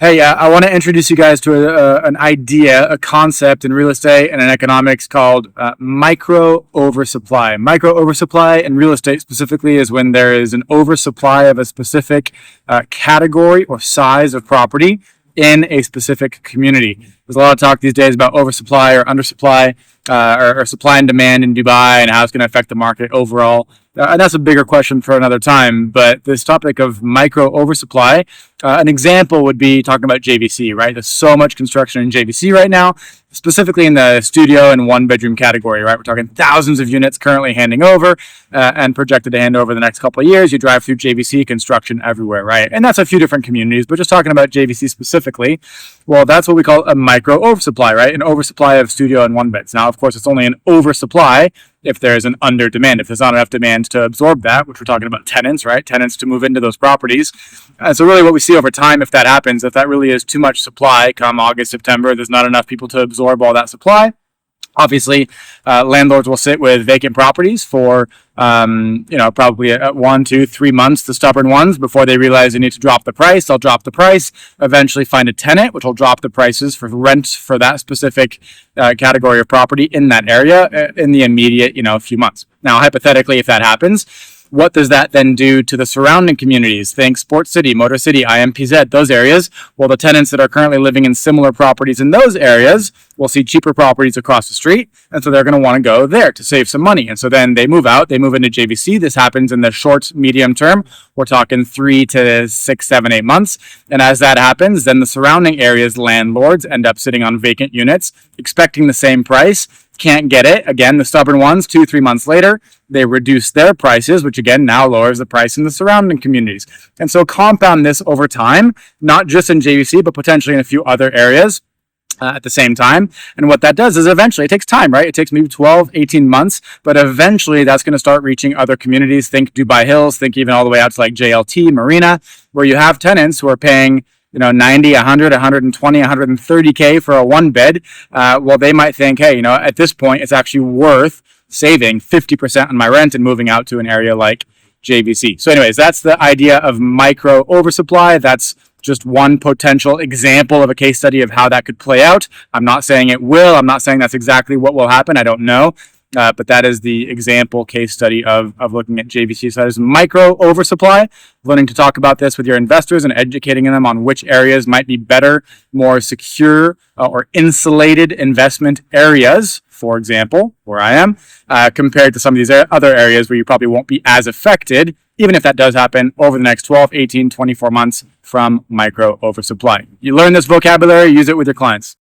Hey, I want to introduce you guys to an idea, a concept in real estate and in economics called micro-oversupply. Micro-oversupply in real estate specifically is when there is an oversupply of a specific category or size of property in a specific community. There's a lot of talk these days about oversupply or undersupply or supply and demand in Dubai and how it's going to affect the market overall. And that's a bigger question for another time. But this topic of micro oversupply, an example would be talking about JVC, right? There's so much construction in JVC right now, specifically in the studio and one bedroom category, right? We're talking thousands of units currently handing over and projected to hand over the next couple of years. You drive through JVC, construction everywhere, right? And that's a few different communities, but just talking about JVC specifically, well, that's what we call a micro oversupply, right? An oversupply of studio and one beds. Now, of course, it's only an oversupply if there's an under demand, if there's not enough demand to absorb that, which we're talking about tenants, right? Tenants to move into those properties. So really what we see over time, if that happens, if that really is too much supply come August, September, there's not enough people to absorb all that supply. Obviously, landlords will sit with vacant properties for, probably 1, 2, 3 months, the stubborn ones, before they realize they need to drop the price. They'll drop the price, eventually find a tenant, which will drop the prices for rent for that specific category of property in that area in the immediate, few months. Now, hypothetically, if that happens, what does that then do to the surrounding communities? Think Sports City, Motor City, IMPZ, those areas. Well, the tenants that are currently living in similar properties in those areas will see cheaper properties across the street. And so they're going to want to go there to save some money. And so then they move out, they move into JVC. This happens in the short, medium term. We're talking 3 to 6, 7, 8 months. And as that happens, then the surrounding areas landlords end up sitting on vacant units, expecting the same price. Can't get it. Again, the stubborn ones, 2, 3 months later, they reduce their prices, which again now lowers the price in the surrounding communities. And so compound this over time, not just in JVC, but potentially in a few other areas at the same time. And what that does is eventually, it takes time, right? It takes maybe 12, 18 months, but eventually that's going to start reaching other communities. Think Dubai Hills, think even all the way out to like JLT, Marina, where you have tenants who are paying 90, 100, 120, 130K for a one bed. Well, they might think, hey, at this point, it's actually worth saving 50% on my rent and moving out to an area like JVC. So anyways, that's the idea of micro oversupply. That's just one potential example of a case study of how that could play out. I'm not saying it will. I'm not saying that's exactly what will happen. I don't know. But that is the example case study of looking at JVC. So that is micro oversupply, learning to talk about this with your investors and educating them on which areas might be better, more secure or insulated investment areas, for example, where I am, compared to some of these other areas where you probably won't be as affected, even if that does happen over the next 12, 18, 24 months from micro oversupply. You learn this vocabulary, use it with your clients.